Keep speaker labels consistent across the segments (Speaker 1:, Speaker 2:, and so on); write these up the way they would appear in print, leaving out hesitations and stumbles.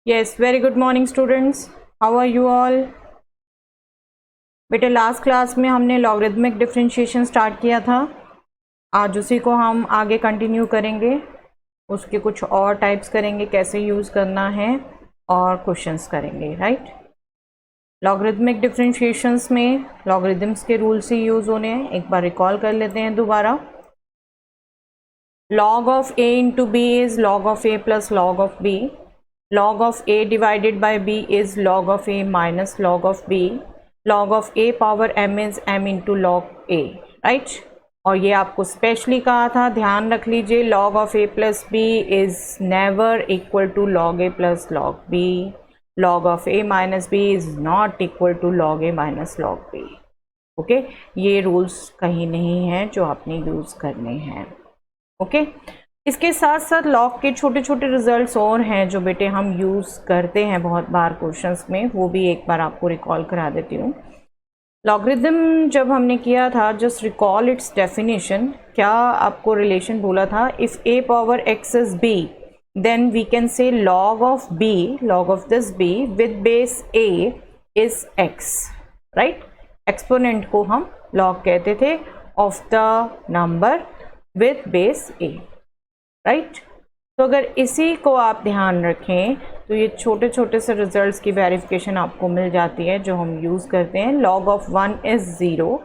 Speaker 1: Yes, very good morning students. How are you all? बेटे last class में हमने logarithmic differentiation start किया था. आज उसी को हम आगे कंटिन्यू करेंगे. उसके कुछ और टाइप्स करेंगे, कैसे यूज़ करना है और क्वेश्चंस करेंगे. राइट. लॉगरिथमिक डिफरेंशिएशंस में लॉगरिथम्स के रूल्स ही यूज़ होने हैं. एक बार रिकॉल कर लेते हैं दोबारा. log of a into b is log of a plus log of b. Log of a divided by b is log of a minus log of b. Log of a power m is m into log a. Right. और ये आपको specially कहा था, ध्यान रख लीजिए, log of a plus b is never equal to log a plus log b. Log of a minus b is not equal to log a minus log b. Okay, ये rules कहीं नहीं हैं जो आपने यूज़ करने हैं. Okay. इसके साथ साथ लॉग के छोटे छोटे रिजल्ट्स और हैं जो बेटे हम यूज़ करते हैं बहुत बार क्वेश्चंस में, वो भी एक बार आपको रिकॉल करा देती हूँ. लॉगरिथम जब हमने किया था, जस्ट रिकॉल इट्स डेफिनेशन. क्या आपको रिलेशन बोला था? If a power x is b then we can say log of b, log of this b with base a is x. Right. Exponent को हम log कहते थे of the number with base a. Right. तो अगर इसी को आप ध्यान रखें तो ये छोटे छोटे से रिजल्ट्स की वेरिफिकेशन आपको मिल जाती है जो हम यूज़ करते हैं. log of 1 is 0.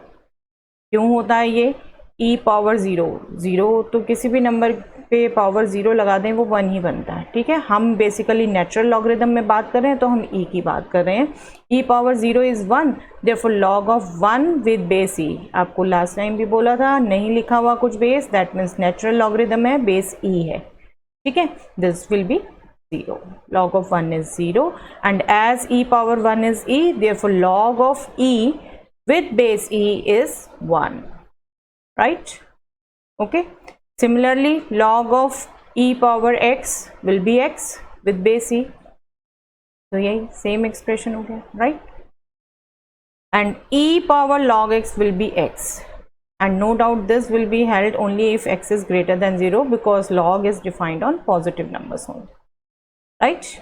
Speaker 1: क्यों होता है ये? e पावर 0 तो किसी भी नंबर पे पावर 0 लगा दें वो 1 ही बनता है. ठीक है. हम बेसिकली नेचुरल लॉगरिथम में बात कर रहे हैं तो हम e की बात कर रहे हैं. e power 0 is 1, therefore log of 1 with base e. आपको लास्ट टाइम भी बोला था, नहीं लिखा हुआ कुछ base, that means natural logarithm है, बेस e है. ठीक है. This will B 0. log of 1 is 0 and as e power 1 is e, therefore log of e with base e is 1. Right. Okay. Similarly, log of e power x will be x with base e. तो यही same expression हो गया. Right. and e power log x will be x. And no doubt this will be held only if x is greater than 0 because log is defined on positive numbers only. Right?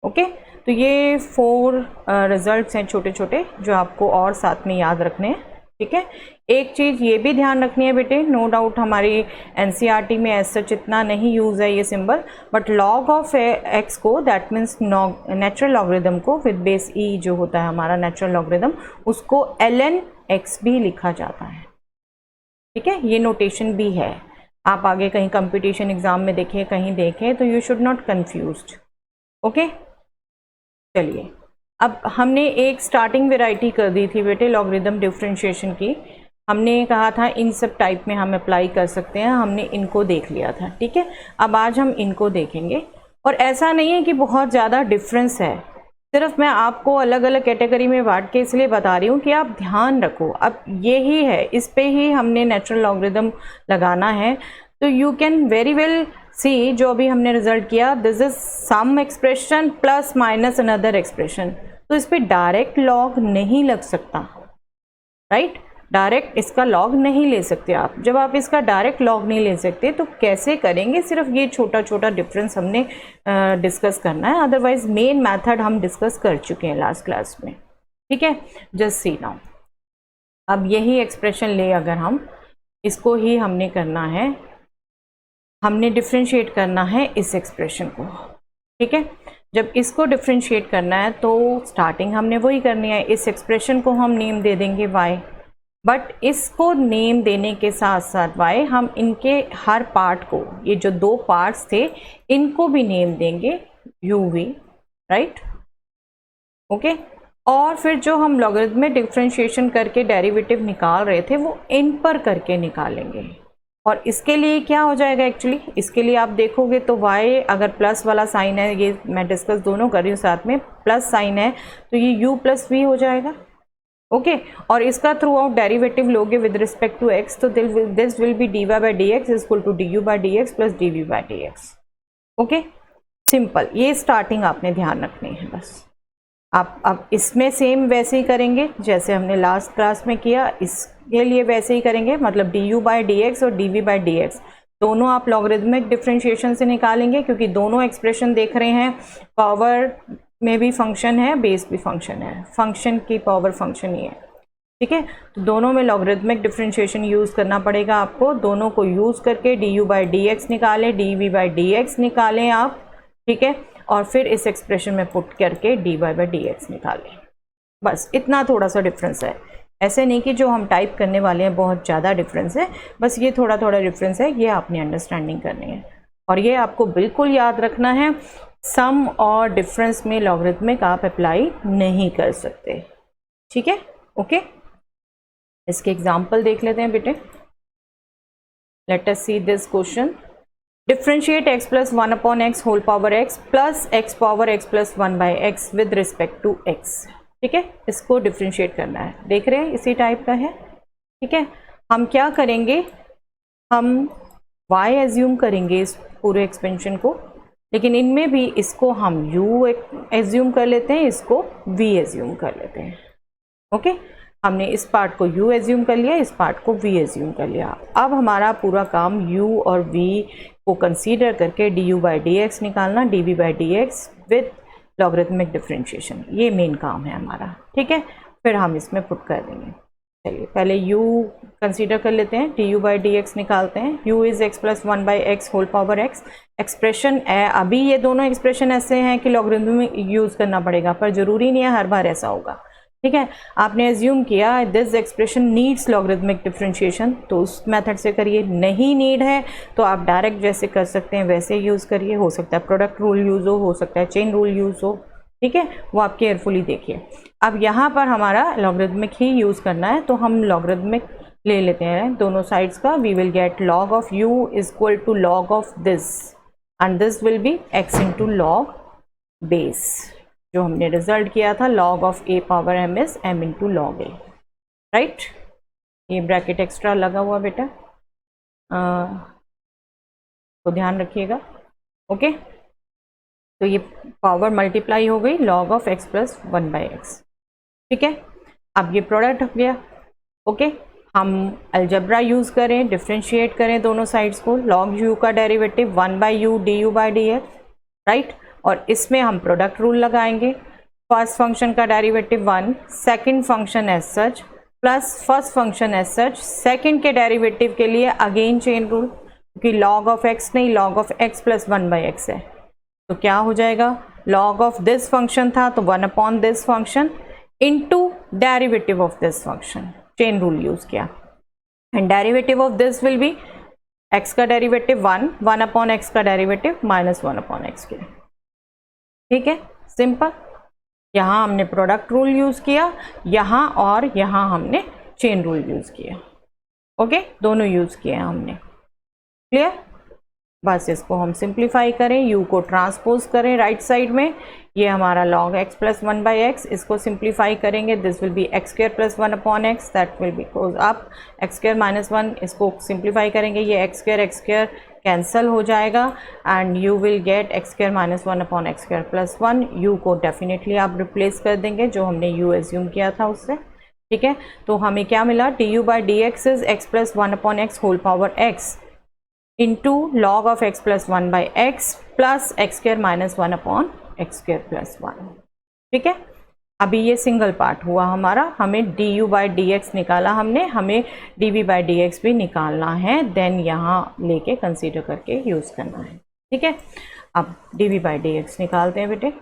Speaker 1: Okay. तो ये 4 results हैं छोटे छोटे जो आपको और साथ में याद रखने हैं. ठीक है. एक चीज़ ये भी ध्यान रखनी है बेटे, नो डाउट हमारी एनसीईआरटी में ऐसा इतना नहीं यूज़ है ये symbol, but log of x को, दैट मीन्स नेचुरल लॉगरिथम को विद बेस ई जो होता है हमारा नेचुरल लॉगरिथम, उसको ln x भी लिखा जाता है. ठीक है. ये नोटेशन भी है. आप आगे कहीं कंपटीशन एग्जाम में देखें, कहीं देखें, तो you should not confused. Okay. चलिए, अब हमने एक स्टार्टिंग वैरायटी कर दी थी बेटे लॉगरिथम डिफरेंशिएशन की. हमने कहा था इन सब टाइप में हम अप्लाई कर सकते हैं, हमने इनको देख लिया था. ठीक है. अब आज हम इनको देखेंगे. और ऐसा नहीं है कि बहुत ज़्यादा डिफरेंस है, सिर्फ मैं आपको अलग अलग कैटेगरी में बांट के इसलिए बता रही हूँ कि आप ध्यान रखो. अब यही है, इस पे ही हमने नेचुरल लॉगरिथम लगाना है. तो you can very well see जो अभी हमने रिजल्ट किया, this is some expression plus minus another expression. तो इस पे डायरेक्ट लॉग नहीं लग सकता. राइट. डायरेक्ट इसका लॉग नहीं ले सकते आप. जब आप इसका डायरेक्ट लॉग नहीं ले सकते तो कैसे करेंगे? सिर्फ ये छोटा छोटा डिफरेंस हमने डिस्कस करना है, अदरवाइज मेन मेथड हम डिस्कस कर चुके हैं लास्ट क्लास में. ठीक है. Just see now. अब यही एक्सप्रेशन ले, अगर हम इसको ही हमने करना है, हमने डिफ्रेंशिएट करना है इस एक्सप्रेशन को. ठीक है. जब इसको डिफ्रेंशिएट करना है तो स्टार्टिंग हमने वही करनी है. इस एक्सप्रेशन को हम नेम दे देंगे y, बट इसको नेम देने के साथ साथ y हम इनके हर पार्ट को, ये जो 2 पार्ट्स थे, इनको भी नेम देंगे uv. राइट. ओके. और फिर जो हम लॉगरिथमिक डिफरेंशिएशन करके डेरिवेटिव निकाल रहे थे वो इन पर करके निकालेंगे. और इसके लिए क्या हो जाएगा एक्चुअली, इसके लिए आप देखोगे तो y अगर प्लस वाला साइन है, ये मैं डिस्कस दोनों कर रही हूँ साथ में, प्लस साइन है तो ये u प्लस v हो जाएगा. ओके. और इसका थ्रू आउट डेरिवेटिव लोगे विद रिस्पेक्ट टू x, तो this will be dy by D x is equal to du by D x plus dv by D X. Okay. Simple. ये starting आपने ध्यान रखनी है बस. आप अब इसमें सेम वैसे ही करेंगे जैसे हमने लास्ट क्लास में किया, इसके लिए वैसे ही करेंगे, मतलब du बाई डी एक्स और dv बाई डी एक्स. दोनों आप लॉगरिदमिक डिफरेंशिएशन से निकालेंगे, क्योंकि दोनों एक्सप्रेशन देख रहे हैं पावर में भी फंक्शन है, बेस भी फंक्शन है, फंक्शन की पावर फंक्शन ही है, ठीक है। तो दोनों में लॉगरिदमिक डिफरेंशिएशन यूज़ करना पड़ेगा आपको। दोनों को यूज़ करके du/dx निकालें, dv/dx निकालें आप, ठीक है, और फिर इस एक्सप्रेशन में पुट करके dy/dx निकालें। बस इतना थोड़ा सा डिफरेंस है, ऐसे नहीं कि जो हम टाइप करने वाले हैं बहुत ज़्यादा डिफरेंस है, बस ये थोड़ा थोड़ा डिफरेंस है, ये आपने अंडरस्टैंडिंग करनी है। और ये आपको बिल्कुल याद रखना है, सम और डिफरेंस में लॉगरिदमिक आप अप्लाई नहीं कर सकते, ठीक है, ओके। इसके एग्जाम्पल देख लेते हैं बेटे। Let us see this question. Differentiate x plus 1/x whole power x plus x power x plus 1/x with respect to x, ठीक है। इसको डिफरेंशिएट करना है, देख रहे हैं इसी टाइप का है, ठीक है। हम क्या करेंगे, हम y एज्यूम करेंगे इस पूरे एक्सपेंशन को, लेकिन इनमें भी इसको हम u एज्यूम कर लेते हैं, इसको v एज्यूम कर लेते हैं, ओके। हमने इस पार्ट को u एज्यूम कर लिया, इस पार्ट को v एज्यूम कर लिया। अब हमारा पूरा काम u और v को कंसीडर करके du/dx निकालना, dv/dx विद लॉगरिदमिक डिफरेंशिएशन, ये मेन काम है हमारा, ठीक है। फिर हम इसमें पुट कर देंगे। चलिए पहले u कंसीडर कर लेते हैं, du/dx निकालते हैं। u is x plus 1/x whole power x। Expression अभी ये दोनों एक्सप्रेशन ऐसे हैं कि लॉगरिदमिक यूज़ करना पड़ेगा, पर ज़रूरी नहीं है हर बार ऐसा होगा, ठीक है। आपने एज्यूम किया this expression needs logarithmic differentiation, तो उस मेथड से करिए। नहीं नीड है तो आप डायरेक्ट जैसे कर सकते हैं वैसे यूज़ करिए, हो सकता है प्रोडक्ट रूल यूज़ हो सकता है चेन रूल यूज़ हो, ठीक है, वो आप केयरफुली देखिए। अब यहाँ पर हमारा लॉगरिदमिक ही यूज़ करना है, तो हम लॉगरिदमिक ले लेते हैं दोनों साइड्स का। We will get log of u is equal to log of this, and this will be x into log base, जो हमने रिजल्ट किया था log of a power m is m into log a, right. ये bracket extra लगा हुआ बेटा, तो ध्यान रखिएगा, ओके। तो ये पावर मल्टीप्लाई हो गई log of x plus 1/x, ठीक है। अब ये प्रोडक्ट हो गया, ओके। हम अलजेब्रा यूज़ करें, डिफ्रेंशिएट करें दोनों साइड्स को। log u का डेरिवेटिव 1/u du/dx, राइट, और इसमें हम प्रोडक्ट रूल लगाएंगे। फर्स्ट फंक्शन का derivative 1, second function as such plus first function as such, second के डेरिवेटिव के लिए अगेन चेन रूल, क्योंकि log ऑफ x नहीं log of x plus 1/x है, तो क्या हो जाएगा, log ऑफ दिस फंक्शन था तो 1 this function into derivative of this function, chain rule use किया, and derivative of this will be x का डेरिवेटिव 1 x का डेरिवेटिव माइनस 1 x के, ठीक है, सिंपल। यहाँ हमने प्रोडक्ट रूल यूज़ किया, यहाँ और यहाँ हमने चेन रूल यूज़ किया, ओके, दोनों यूज़ किए हमने, क्लियर। बस इसको हम सिंप्लीफाई करें, u को ट्रांसपोज करें राइट साइड में, ये हमारा log x प्लस 1/x, इसको सिंप्लीफाई करेंगे, this will be x square plus 1/x, that will be goes up, x square minus 1, इसको सिंप्लीफाई करेंगे, ये x स्क्वायर कैंसिल हो जाएगा, and you will get x square minus 1/x square plus 1। u को definitely आप replace कर देंगे जो हमने u एज्यूम किया था उससे, ठीक है। तो हमें क्या मिला, du/dx is x plus 1/x whole power x into log of x plus 1/x plus x square minus 1/x square plus 1, ठीक है। अभी ये सिंगल पार्ट हुआ हमारा, हमें du/dx निकाला हमने, हमें dv/dx भी निकालना है, देन यहाँ लेके कंसीडर करके यूज़ करना है, ठीक है। अब dv/dx निकालते हैं बेटे।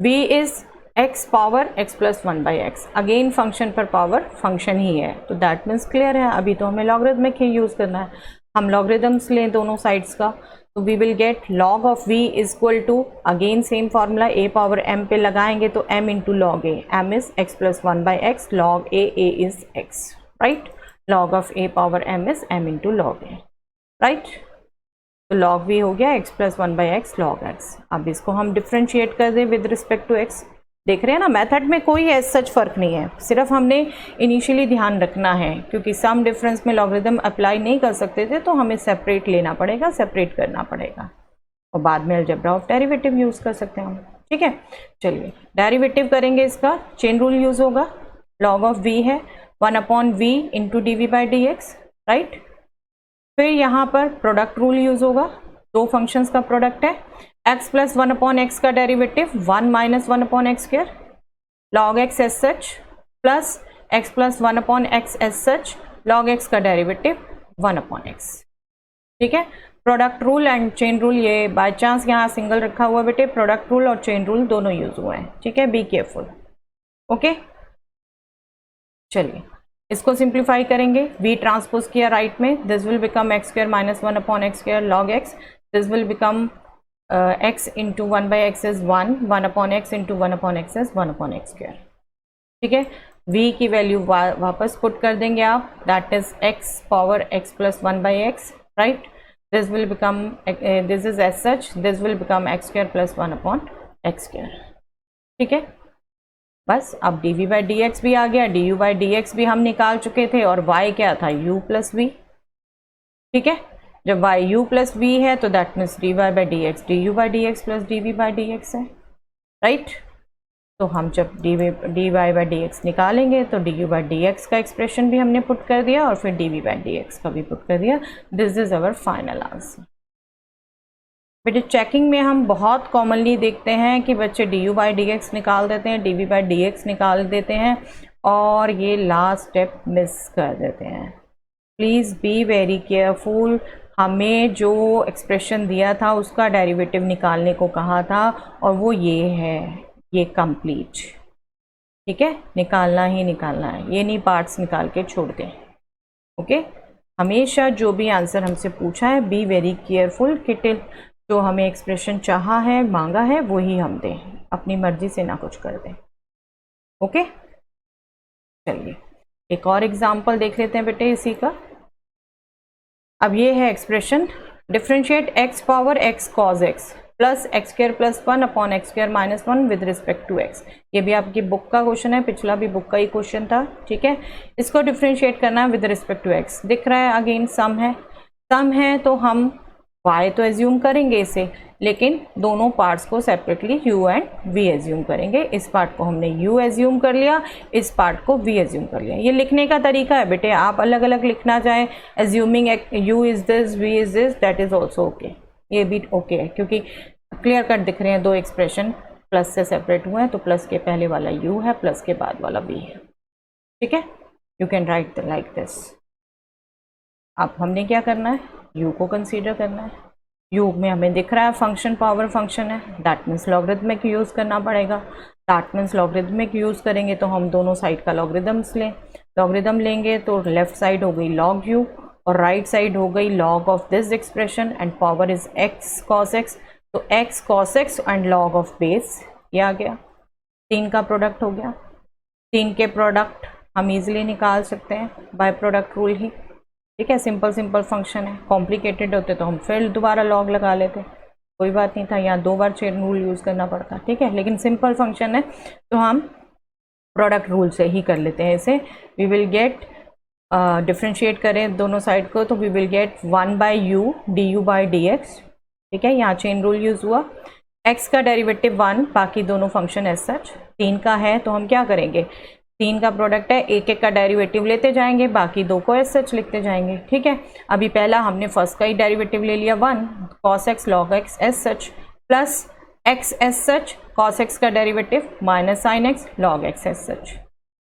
Speaker 1: v is x power x plus 1/x, again function पर पावर फंक्शन ही है, तो दैट मीन्स क्लियर है। अभी तो हमें लॉगरिदमिक ही यूज़ करना है, हम लॉगरिदम्स लें दोनों साइड्स का, तो we will get log of v is equal to, again same formula, a power m पे लगाएंगे तो m into log a, m is x plus 1/x, log a is x, right, log of a power m is m into log a, right. तो log v हो गया x plus 1/x log x। अब इसको हम differentiate कर दें with respect to x, देख रहे हैं ना, मेथड में कोई एज सच फ़र्क नहीं है, सिर्फ हमने इनिशियली ध्यान रखना है, क्योंकि सम डिफरेंस में लॉगरिदम अप्लाई नहीं कर सकते थे तो हमें सेपरेट लेना पड़ेगा, सेपरेट करना पड़ेगा, और बाद में अलजेब्रा ऑफ डेरिवेटिव यूज़ कर सकते हैं हम, ठीक है। चलिए डेरिवेटिव करेंगे, इसका चेन रूल यूज़ होगा, log ऑफ v है 1/v इंटू dv/dx, राइट। फिर यहाँ पर प्रोडक्ट रूल यूज होगा, दो फंक्शंस का प्रोडक्ट है, x प्लस 1/x का derivative 1 minus 1/x square log x as such plus x plus 1/x as such log x का डेरिवेटिव 1/x। ठीक है, product rule and chain rule, ये by chance यहाँ सिंगल रखा हुआ बेटे, प्रोडक्ट रूल और चेन रूल दोनों यूज हुए हैं। ठीक है, बी केयरफुल। ओके, चलिए इसको सिंप्लीफाई करेंगे, v ट्रांसपोज किया राइट में, this will become x square minus 1/x square log x, this will become x into 1/x is 1, 1/x into 1/x is 1/x square. ठीक है, v की value वापस put कर देंगे आप, that is x power x plus 1/x, right. This will become, this is as such, this will become x square plus 1/x square. ठीक है, बस अब D we by D X भी आ गया, D you by D X भी हम निकाल चुके थे, और y क्या था, u प्लस वी। ठीक है, जब y u प्लस v है तो that means D Y by D X D you by D x plus D we by D X है, राइट। तो हम जब D Y by D X निकालेंगे तो D you by D X का expression भी हमने पुट कर दिया और फिर D we by D X का भी पुट कर दिया। This is our final answer. बेटे चेकिंग में हम बहुत कॉमनली देखते हैं कि बच्चे D you by D X निकाल देते हैं, D we by D X निकाल देते हैं और ये लास्ट स्टेप मिस कर देते हैं। Please be very careful. हमें जो एक्सप्रेशन दिया था उसका डेरिवेटिव निकालने को कहा था और वो ये है, ये कंप्लीट। ठीक है, निकालना ही निकालना है, ये नहीं पार्ट्स निकाल के छोड़ दें। ओके, हमेशा जो भी आंसर हमसे पूछा है बी वेरी केयरफुल कि जो हमें एक्सप्रेशन चाहा है, मांगा है, वही हम दें, अपनी मर्जी से ना कुछ कर दें। ओके, चलिए एक और एग्जांपल देख लेते हैं बेटे इसी का। अब ये है expression, differentiate x power x cos x plus X square plus 1/x square minus 1 with respect to x। ये भी आपकी बुक का क्वेश्चन है, पिछला भी बुक का ही क्वेश्चन था। ठीक है, इसको डिफरेंशिएट करना है विद रिस्पेक्ट टू x। दिख रहा है अगेन सम है, सम है तो हम y तो एज्यूम करेंगे इसे, लेकिन दोनों पार्ट्स को separately u and v assume करेंगे। इस पार्ट को हमने u एज्यूम कर लिया, इस पार्ट को v एज्यूम कर लिया। ये लिखने का तरीका है बेटे, आप अलग अलग लिखना चाहें, assuming u is this, v is this, that is also okay, ये भी ओके है क्योंकि क्लियर कट दिख रहे हैं, दो एक्सप्रेशन प्लस से सेपरेट हुए हैं, तो प्लस के पहले वाला u है, प्लस के बाद वाला v है। ठीक है, you can write like this. अब हमने क्या करना है, u को कंसीडर करना है। u में हमें दिख रहा है फंक्शन पावर फंक्शन है, दैट मीन्स लॉगरिथमिक यूज़ करना पड़ेगा। दैट मीन्स लॉगरिथमिक यूज़ करेंगे तो हम दोनों साइड का लॉगरिथम्स लें, लॉगरिथम लेंगे तो लेफ्ट साइड हो गई log u और राइट साइड हो गई log of this expression and power is x cos x। तो x cos x and log of base, ये आ गया, तीन का प्रोडक्ट हो गया। तीन के प्रोडक्ट हम इजीली निकाल सकते हैं बाय प्रोडक्ट रूल ही। ठीक है, सिंपल सिंपल फंक्शन है, कॉम्प्लिकेटेड होते तो हम फिर दोबारा लॉग लगा लेते, कोई बात नहीं था, यहाँ दो बार चेन रूल यूज़ करना पड़ता। ठीक है, लेकिन सिंपल फंक्शन है तो हम प्रोडक्ट रूल से ही कर लेते हैं इसे। वी विल गेट, डिफ्रेंशिएट करें दोनों साइड को तो we will get 1/u du by dx। ठीक है, यहाँ चेन रूल यूज़ हुआ, x का डेरिवेटिव 1, बाकी दोनों फंक्शन एज सच। तीन का है तो हम क्या करेंगे, तीन का प्रोडक्ट है, एक एक का डेरिवेटिव लेते जाएंगे, बाकी दो को एज सच लिखते जाएंगे। ठीक है, अभी पहला हमने फर्स्ट का ही डेरिवेटिव ले लिया 1 cos x log x as such plus x as such, cos x का derivative minus sin x log x as such.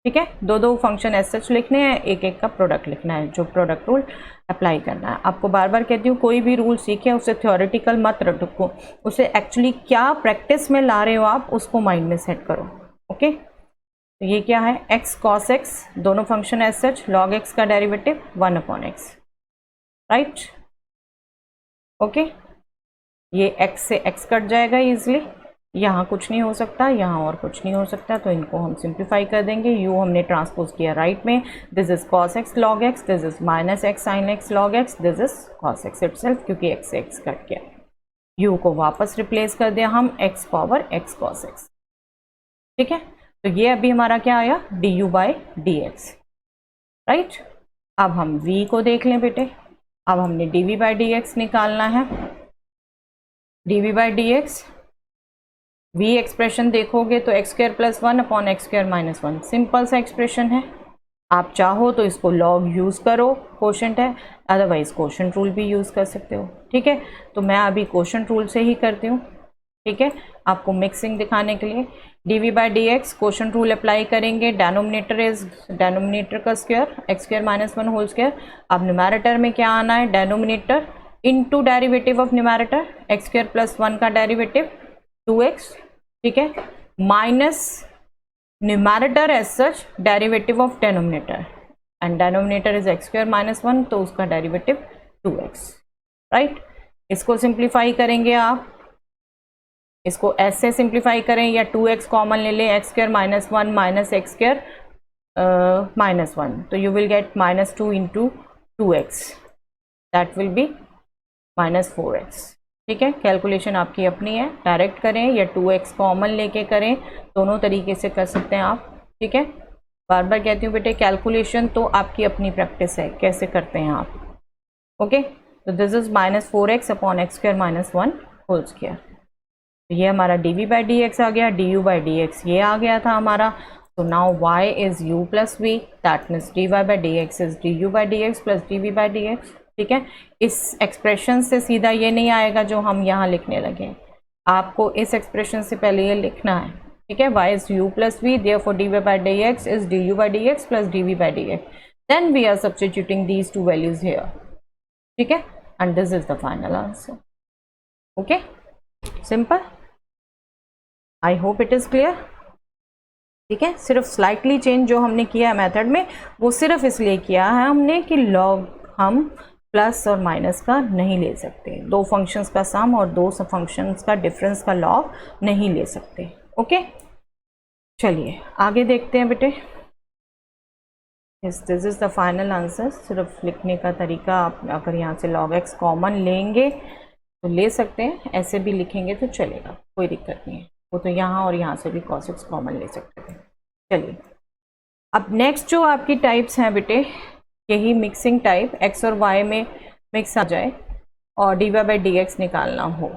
Speaker 1: ठीक है, दो दो फंक्शन एज सच लिखने हैं, एक एक का प्रोडक्ट लिखना है, जो प्रोडक्ट रूल अप्लाई करना है। आपको बार बार कहती हूँ, कोई भी रूल सीखे उसे थ्योरेटिकल मत रखो, उसे एक्चुअली क्या प्रैक्टिस में ला रहे हो आप उसको माइंड में सेट करो। ओके, तो ये क्या है, x cos x, दोनों function as such, log x का डेरिवेटिव 1/x, राइट। ओके, ये x से x कट जाएगा इजीली, यहाँ कुछ नहीं हो सकता, यहाँ और कुछ नहीं हो सकता, तो इनको हम सिंप्लीफाई कर देंगे। u हमने ट्रांसपोज किया राइट में, this is cos x log x, this is minus x sin x log x, this is cos x itself, क्योंकि x से x कट गया। u को वापस रिप्लेस कर दिया हम x power x cos x। ठीक है, तो ये अभी हमारा क्या आया, du बाई dx, राइट। अब हम v को देख लें बेटे, अब हमने dv बाई dx निकालना है। dv by dx, v expression देखोगे तो x square plus 1/x square minus 1, simple सा एक्सप्रेशन है। आप चाहो तो इसको लॉग यूज़ करो, कोशेंट है, अदरवाइज कोशेंट रूल भी यूज़ कर सकते हो। ठीक है, तो मैं अभी कोशेंट रूल से ही करती हूँ। ठीक है, आपको मिक्सिंग दिखाने के लिए D by D X quotient rule apply करेंगे। डेनोमिनेटर का square X square minus 1 whole square. अब न्यूमैरेटर में क्या आना है, denominator into derivative of numerator X square plus 1 का डेरिवेटिव 2x। ठीक है, minus numerator as such derivative of denominator, and denominator is X square minus 1, तो उसका डेरिवेटिव 2x। राइट, इसको सिंप्लीफाई करेंगे आप, इसको ऐसे सिंप्लीफाई करें या 2x कॉमन ले लें, x square minus 1 minus x square minus 1, तो you will get minus 2 into 2x, that will be minus 4x। ठीक है, कैलकुलेशन आपकी अपनी है, डायरेक्ट करें या 2x कॉमन लेके करें, दोनों तरीके से कर सकते हैं आप। ठीक है, बार बार कहती हूँ बेटे, कैलकुलेशन तो आपकी अपनी प्रैक्टिस है, कैसे करते हैं आप। ओके, तो this is minus 4x upon x square minus 1 whole square. तो ये हमारा डी बाई डी एक्स आ गया, D you by D x ये आ गया था हमारा। तो now y is u plus v, that means D Y by D x is d you by D x plus D we by D x. ठीक है, इस एक्सप्रेशन से सीधा ये नहीं आएगा जो हम यहाँ लिखने लगे, आपको इस एक्सप्रेशन से पहले ये लिखना है। ठीक है, y is u plus v, therefore d Y by D x is d you by D x plus D we by D x, then we are substituting these two values here. ठीक है, and this is the final answer. Okay, simple, I hope it is clear. ठीक है, सिर्फ slightly change जो हमने किया है method में, वो सिर्फ इसलिए किया है हमने कि लॉग हम प्लस और माइनस का नहीं ले सकते, दो फंक्शंस का सम और दो फंक्शंस का डिफरेंस का लॉग नहीं ले सकते। ओके, चलिए आगे देखते हैं बेटे। This is the final answer. सिर्फ लिखने का तरीका, आप अगर यहाँ से log x कॉमन लेंगे तो ले सकते हैं, ऐसे भी लिखेंगे तो चलेगा, कोई दिक्कत नहीं है। वो तो यहाँ और यहाँ से भी cos x कॉमन ले सकते थे। चलिए, अब नेक्स्ट जो आपकी टाइप्स हैं बेटे, यही मिक्सिंग टाइप, x और y में मिक्स आ जाए और d Y by D x निकालना हो।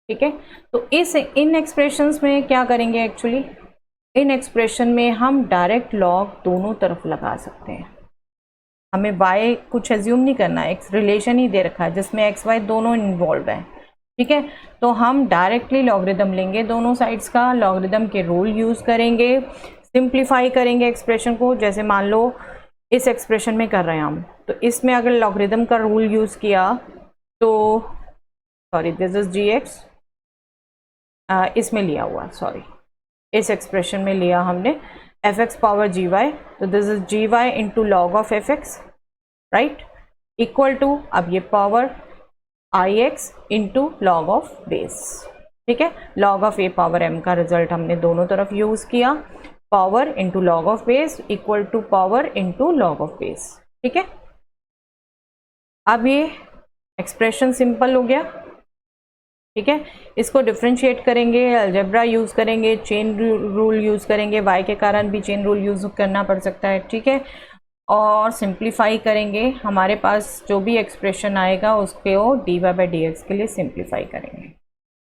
Speaker 1: ठीक है, तो इन एक्सप्रेशंस में क्या करेंगे, एक्चुअली इन एक्सप्रेशन में हम डायरेक्ट लॉग दोनों तरफ लगा सकते हैं। हमें y कुछ एज्यूम नहीं करना है, एक रिलेशन ही दे रखा है जिसमें x y दोनों इन्वॉल्व हैं। ठीक है, तो हम डायरेक्टली लॉगरिदम लेंगे, दोनों साइड्स का लॉगरिदम के रूल यूज़ करेंगे, सिंप्लीफाई करेंगे एक्सप्रेशन को। जैसे मान लो इस एक्सप्रेशन में कर रहे हैं हम, तो इसमें अगर लॉगरिदम का रूल यूज़ किया तो sorry this is g x, इसमें लिया हुआ, सॉरी इस एक्सप्रेशन में लिया हमने f x power g y, तो this is g y into log of f x, right, equal to, अब ये power i x into log of base. ठीक है, log of a power m का रिजल्ट हमने दोनों तरफ यूज़ किया, power into log of base equal to power into log of base. ठीक है, अब ये एक्सप्रेशन सिंपल हो गया। ठीक है, इसको डिफ्रेंशिएट करेंगे, अलजेब्रा यूज़ करेंगे, चेन रूल यूज़ करेंगे, y के कारण भी चेन रूल यूज़ करना पड़ सकता है। ठीक है, और सिंप्लीफाई करेंगे, हमारे पास जो भी एक्सप्रेशन आएगा उसको d Y by D x के लिए सिंप्लीफाई करेंगे।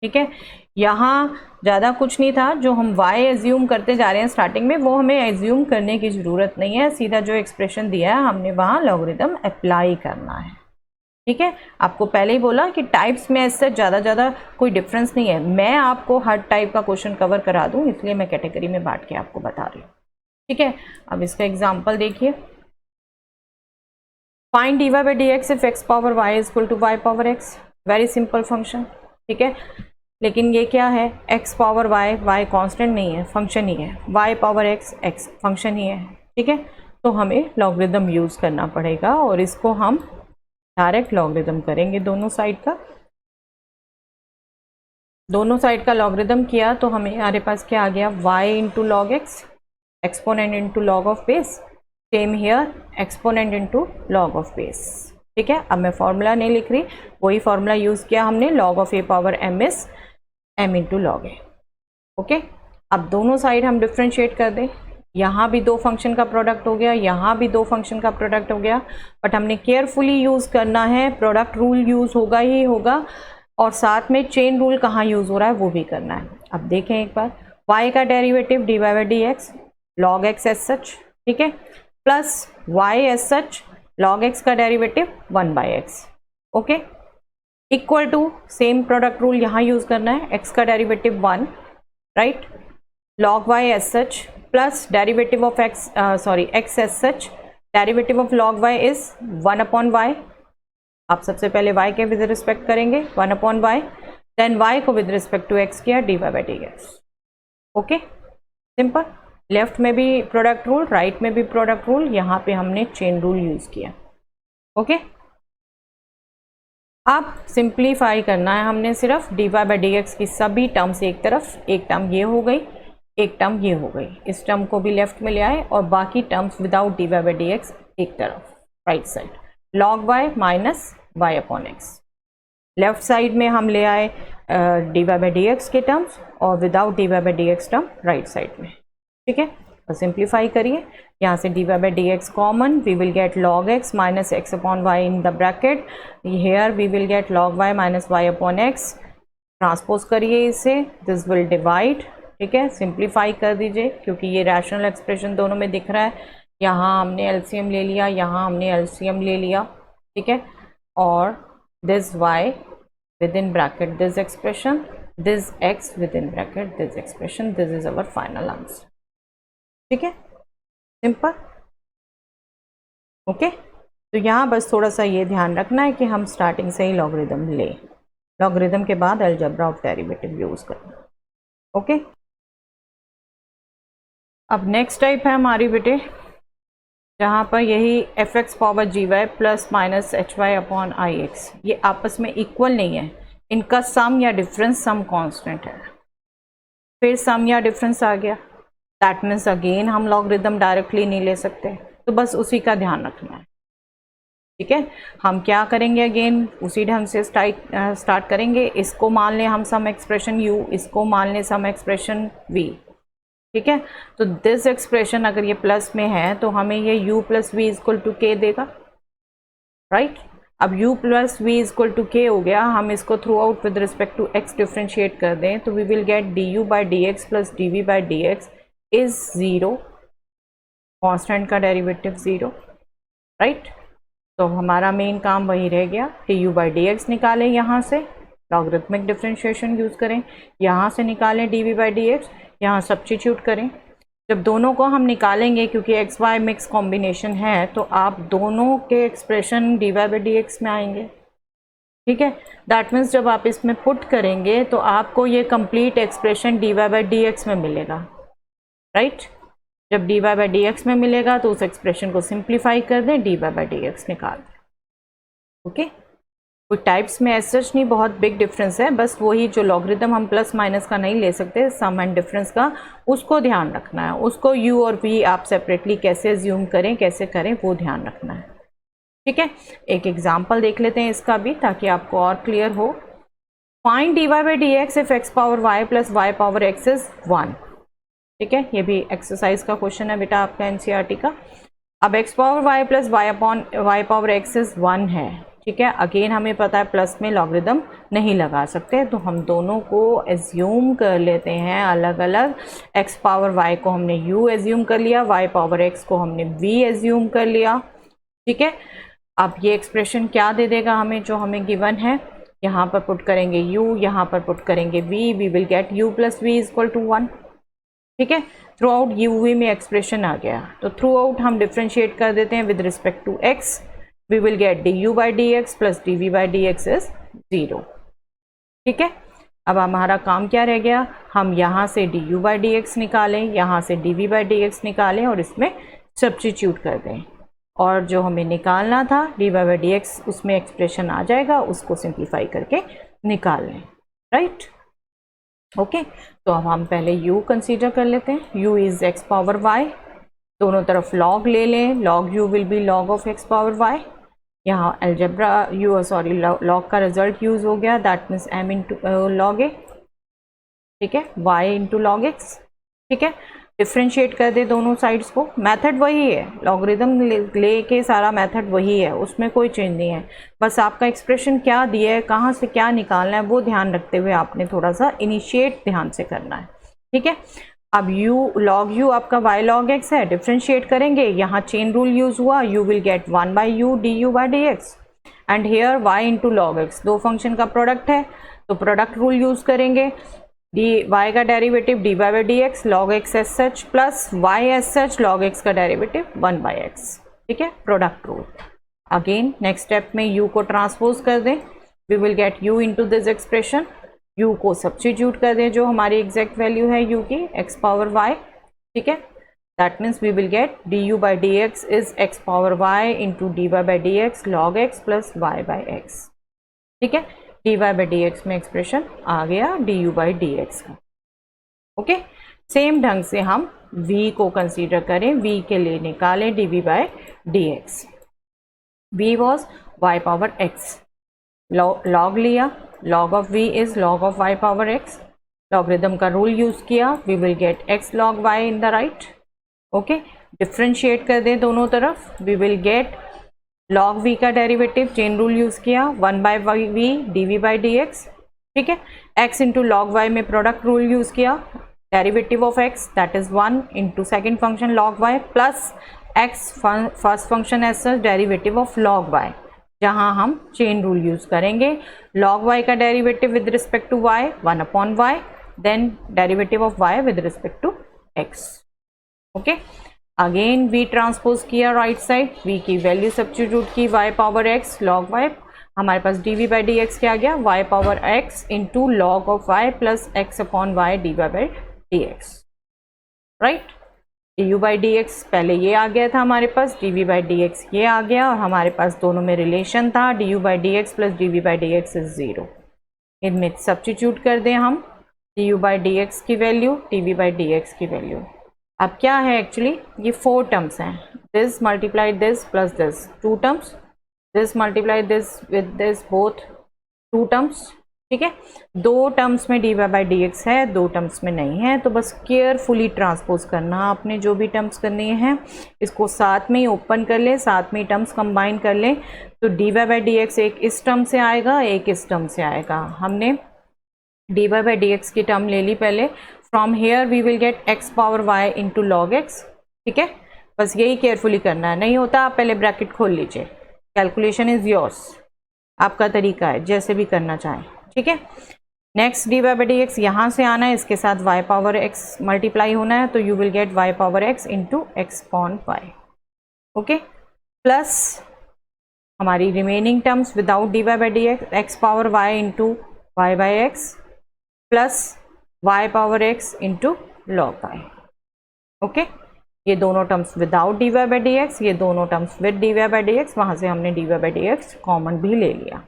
Speaker 1: ठीक है, यहाँ ज़्यादा कुछ नहीं था, जो हम y एज्यूम करते जा रहे हैं स्टार्टिंग में, वो हमें एज्यूम करने की ज़रूरत नहीं है, सीधा जो एक्सप्रेशन दिया है हमने वहाँ लॉगरिदम अप्लाई करना है। ठीक है, आपको पहले ही बोला कि टाइप्स में ऐसे ज़्यादा कोई डिफरेंस नहीं है, मैं आपको हर टाइप का क्वेश्चन कवर करा दूं, इसलिए मैं कैटेगरी में बांट के आपको बता रही हूँ। ठीक है, अब इसका एग्जांपल देखिए, find d Y by D x if x power y is equal to y power x, very simple function. ठीक है, लेकिन ये क्या है, x power y, y constant नहीं है, फंक्शन ही है, y power x, x function ही है। ठीक है, तो हमें लॉगरिदम यूज़ करना पड़ेगा और इसको हम डायरेक्ट लॉगरिदम करेंगे दोनों साइड का लॉगरिदम किया तो हमारे पास क्या आ गया, y into log x, exponent into log of base, same here exponent into log of base. ठीक है, अब मैं फॉर्मूला नहीं लिख रही, वही फॉर्मूला यूज़ किया हमने, log of a power m is m into log a. Okay, अब दोनों साइड हम डिफ्रेंशिएट कर दें, यहाँ भी दो फंक्शन का प्रोडक्ट हो गया, यहाँ भी दो फंक्शन का प्रोडक्ट हो गया, बट हमने केयरफुली यूज़ करना है, प्रोडक्ट रूल यूज़ होगा ही होगा, और साथ में चेन रूल कहाँ यूज़ हो रहा है वो भी करना है। अब देखें एक बार, y का derivative d Y by D x, log x as such. ठीक है, plus y as such, log x का derivative 1/x, okay, equal to same product rule यहाँ यूज करना है, x का derivative 1, right, log y as such plus derivative of x, x as such, derivative of log y is 1/y, आप सबसे पहले y के with respect करेंगे 1/y, then y को विद रिस्पेक्ट टू x किया dy/dx, ओके, सिंपल। लेफ्ट में भी product rule, right में भी प्रोडक्ट रूल, यहाँ पे हमने चेन रूल यूज किया, ओके। अब सिंप्लीफाई करना है हमने सिर्फ dy/dx की सभी टर्म्स एक तरफ, एक टर्म ये हो गई, एक टर्म ये हो गई, इस टर्म को भी लेफ्ट में ले आए और बाकी टर्म्स विदाउट dy/dx एक तरफ, right side, log y minus y/x, left side में हम ले आए dy/dx के टर्म्स और without dy/dx term right side में, ठीक है। तो सिंप्लीफाई करिए, यहाँ से dy/dx common, we will get log x minus x/y in the bracket, here we will get log y minus y/x, transpose करिए इसे, दिस विल डिवाइड, ठीक है, सिंप्लीफाई कर दीजिए क्योंकि ये रैशनल एक्सप्रेशन दोनों में दिख रहा है, यहाँ हमने एलसीएम ले लिया, यहाँ हमने एलसीएम ले लिया, ठीक है, और this y with in bracket this expression, this x with in bracket this expression, this is our final answer, ठीक है, सिंपल, ओके। तो यहाँ बस थोड़ा सा ये ध्यान रखना है कि हम स्टार्टिंग से ही लॉगरिदम लें, लॉगरिदम के बाद अलजेब्रा ऑफ डेरिवेटिव यूज करना, ओके। अब नेक्स्ट टाइप है हमारी बेटे, जहाँ पर यही fx power gy plus minus hy/ix, ये आपस में इक्वल नहीं है, इनका सम या डिफरेंस सम कांस्टेंट है, फिर सम या डिफरेंस आ गया, दैट मीन्स अगेन हम लॉगरिदम डायरेक्टली नहीं ले सकते, तो बस उसी का ध्यान रखना है, ठीक है। हम क्या करेंगे, अगेन उसी ढंग से स्टार्ट करेंगे, इसको मान लें हम सम एक्सप्रेशन u, इसको मान लें सम एक्सप्रेशन v, ठीक है। तो दिस एक्सप्रेशन अगर ये प्लस में है तो हमें ये u plus v equal to k देगा, राइट। अब u plus v equal to k हो गया, हम इसको through out with respect to x differentiate कर दें तो we will get du/dx plus dv/dx is 0, constant का डेरिवेटिव 0, राइट। तो हमारा मेन काम वही रह गया, du/dx निकालें, यहाँ से लॉगरिथमिक डिफ्रेंशिएशन यूज़ करें, यहाँ से निकालें dv/dx, यहाँ सब्स्टिट्यूट करें, जब दोनों को हम निकालेंगे क्योंकि एक्स वाई मिक्स कॉम्बिनेशन है तो आप दोनों के एक्सप्रेशन dy/dx में आएंगे, ठीक है। दैट मीन्स जब आप इसमें पुट करेंगे तो आपको ये कंप्लीट एक्सप्रेशन dy/dx में मिलेगा, राइट। जब dy/dx में मिलेगा तो उस एक्सप्रेशन को सिंप्लीफाई कर दें, dy/dx निकाल दें, ओके। कोई टाइप्स में सच नहीं बहुत बिग डिफरेंस है, बस वही जो लॉगरिदम हम प्लस माइनस का नहीं ले सकते, सम एंड डिफरेंस का, उसको ध्यान रखना है, उसको u और v आप सेपरेटली कैसे एज्यूम करें, कैसे करें, वो ध्यान रखना है, ठीक है। एक एग्जांपल देख लेते हैं इसका भी ताकि आपको और क्लियर हो। Find dy/dx if x power y plus y power x is 1, ठीक है, ये भी एक्सरसाइज का क्वेश्चन है बेटा आपका एनसीईआरटी का। अब x power y plus y power x is 1 है, ठीक है। अगेन हमें पता है प्लस में लॉगरिदम नहीं लगा सकते, तो हम दोनों को एज्यूम कर लेते हैं अलग अलग, x पावर y को हमने u एज्यूम कर लिया, y पावर x को हमने v एज्यूम कर लिया, ठीक है। अब ये एक्सप्रेशन क्या दे देगा हमें, जो हमें गिवन है, यहाँ पर पुट करेंगे u, यहाँ पर पुट करेंगे v, we will get u plus v equal to 1, ठीक है। थ्रू आउट u v में एक्सप्रेशन आ गया, तो थ्रू आउट हम डिफ्रेंशिएट कर देते हैं with respect to x, we will get du/dx plus dv/dx is 0, ठीक है। अब हमारा काम क्या रह गया, हम यहाँ से du/dx निकालें, यहाँ से dv/dx निकालें और इसमें सब्स्टिट्यूट कर दें, और जो हमें निकालना था dy/dx उसमें एक्सप्रेशन आ जाएगा, उसको सिंप्लीफाई करके निकाल लें, राइट, ओके। तो अब हम पहले u कंसीडर कर लेते हैं, u is x power y, दोनों तरफ log ले लें, log u will be log of x power y, यहाँ अलजेब्रा log का रिजल्ट यूज हो गया, that means m into log a, ठीक है, y इंटू log x, ठीक है। डिफ्रेंशिएट कर दे दोनों साइड्स को, मेथड वही है, लॉगरिदम ले के सारा मेथड वही है, उसमें कोई चेंज नहीं है, बस आपका एक्सप्रेशन क्या दिया है, कहाँ से क्या निकालना है, वो ध्यान रखते हुए आपने थोड़ा सा इनिशिएट ध्यान से करना है, ठीक है। अब u log u आपका y log x है, डिफ्रेंशिएट करेंगे, यहाँ चेन रूल यूज हुआ, you will get 1 by u du by dx and here y into log x, दो फंक्शन का प्रोडक्ट है तो प्रोडक्ट रूल यूज करेंगे, y का derivative dy by dx log x as such plus y as such log x का derivative 1 by x, ठीक है, product rule. Again next step में u को ट्रांसपोज कर दें, we will get u into this expression, u को substitute कर दें जो हमारी एग्जैक्ट वैल्यू है u की x पावर y, ठीक है, that means we will get du by dx is x power y into dy by dx log x plus y by x, ठीक है, dy by dx में expression आ गया du by dx का। Okay, same ढंग से हम v को कंसीडर करें, v के लिए निकालें dv by dx, v was y power x, log लिया, log of v is log of y power x, logarithm का रूल यूज किया, we will get x log y in the right, okay, differentiate कर दें दोनों तरफ, we will get log v का derivative, chain rule use किया, 1 by v dv by dx, ठीक है, x इंटू log y में प्रोडक्ट रूल यूज किया, derivative of x that is 1 into second function log y plus x first function as such derivative of log y, जहां हम chain rule use करेंगे, log y का derivative with respect to y 1 upon y, then derivative of y with respect to x, okay. Again v transpose किया right side, v की value substitute की, y power x log y, हमारे पास dv by dx क्या आ गया, y power x into log of y plus x upon y dy by dx, right, du by dx पहले ये आ गया था हमारे पास, dv by dx ये आ गया, और हमारे पास दोनों में रिलेशन था du by dx plus dv by dx is 0, इनमें सब्स्टिट्यूट कर दें हम du by dx की वैल्यू, dv by dx की वैल्यू। अब क्या है एक्चुअली, ये 4 टर्म्स हैं, this multiply this plus this 2 terms, this multiply this with this both 2 terms, ठीक है, 2 टर्म्स में dy by dx है, 2 टर्म्स में नहीं है, तो बस केयरफुली ट्रांसपोज करना आपने, जो भी टर्म्स करनी है इसको साथ में ही ओपन कर ले, साथ में ही टर्म्स कंबाइन कर ले, तो dy by dx एक इस टर्म से आएगा, एक इस टर्म से आएगा, हमने dy by dx की टर्म ले ली पहले, from here we will get x power y into log x, ठीक है, बस यही केयरफुली करना है, नहीं होता आप पहले ब्रैकेट खोल लीजिए, कैलकुलेशन इज योर्स, आपका तरीका है जैसे भी करना चाहें, ठीक है। नेक्स्ट dy by dx यहाँ से आना है, इसके साथ y पावर x मल्टीप्लाई होना है, तो you will get y power x into x पॉन y, ओके, प्लस हमारी remaining terms without dy by dx x power y into y by x plus y power x into log y, okay, ये दोनों terms without dy by dx, ये दोनों terms with dy by dx, वहाँ से हमने dy by dx common भी ले लिया।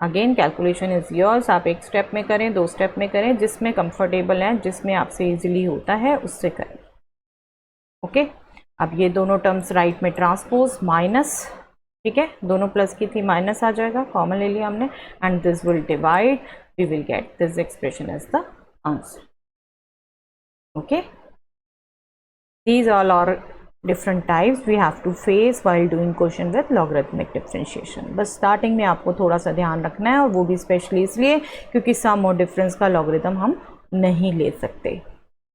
Speaker 1: अगेन कैलकुलेशन इज योर्स, आप एक स्टेप में करें, 2 स्टेप में करें, जिसमें कंफर्टेबल है, जिसमें आपसे इजीली होता है उससे करें, ओके। अब ये दोनों टर्म्स राइट में ट्रांसपोज माइनस, ठीक है, दोनों प्लस की थी माइनस आ जाएगा, कॉमन ले लिया हमने, and this will divide, we will get this expression as the answer, okay. These all are different types we have to face while doing question with logarithmic differentiation। बस starting में आपको थोड़ा सा ध्यान रखना है, और वो भी स्पेशली इसलिए क्योंकि सम और डिफरेंस का लॉगरिथम हम नहीं ले सकते,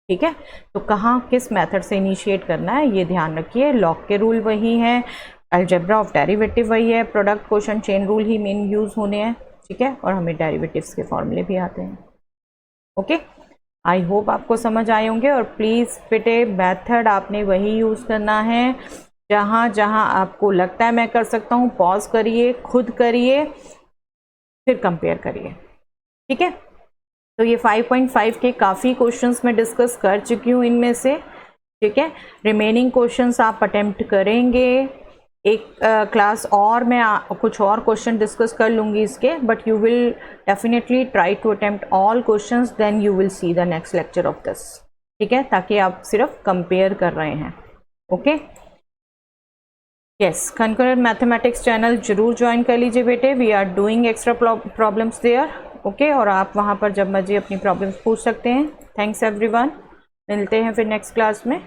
Speaker 1: ठीक है, तो कहाँ किस मेथड से इनिशिएट करना है ये ध्यान रखिए, लॉग के रूल वही है, अलजेब्रा ऑफ डेरिवेटिव वही है, प्रोडक्ट क्वेश्चन चेन रूल ही मेन यूज़ होने हैं, ठीक है, और हमें डेरिवेटिव्स के फॉर्मूले भी आते हैं, ओके। आई होप आपको समझ आए होंगे, और प्लीज़ बेटे मेथड आपने वही यूज़ करना है, जहाँ जहाँ आपको लगता है मैं कर सकता हूँ, पॉज करिए, खुद करिए, फिर कंपेयर करिए, ठीक है। तो ये 5.5 के काफ़ी क्वेश्चंस मैं डिस्कस कर चुकी हूँ इनमें से, ठीक है, रिमेनिंग क्वेश्चंस आप अटेम्प्ट करेंगे, एक क्लास और मैं कुछ और क्वेश्चन डिस्कस कर लूँगी इसके, but you will definitely try to attempt all questions, then you will see the next lecture of this, ठीक है, ताकि आप सिर्फ कंपेयर कर रहे हैं, okay. Yes, concurrent mathematics channel जरूर ज्वाइन कर लीजिए बेटे, we are doing extra problems there, okay, और आप वहाँ पर जब मर्जी अपनी प्रॉब्लम्स पूछ सकते हैं। थैंक्स एवरीवन, मिलते हैं फिर नेक्स्ट क्लास में।